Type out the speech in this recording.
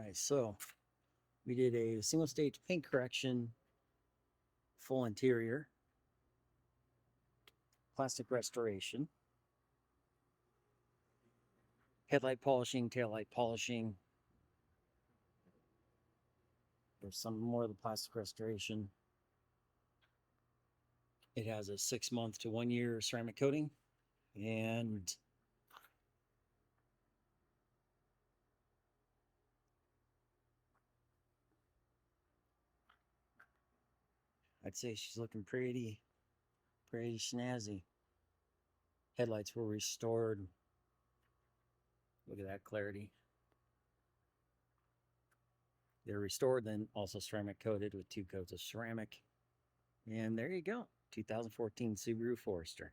Alright, so we did a single stage paint correction, full interior, plastic restoration, headlight polishing, taillight polishing. There's some more of the plastic restoration. It has a 6-month to 1-year ceramic coating, and I'd say she's looking pretty snazzy. Headlights were restored. Look at that clarity. They're restored, then also ceramic coated with 2 coats of ceramic. And there you go, 2014 Subaru Forester.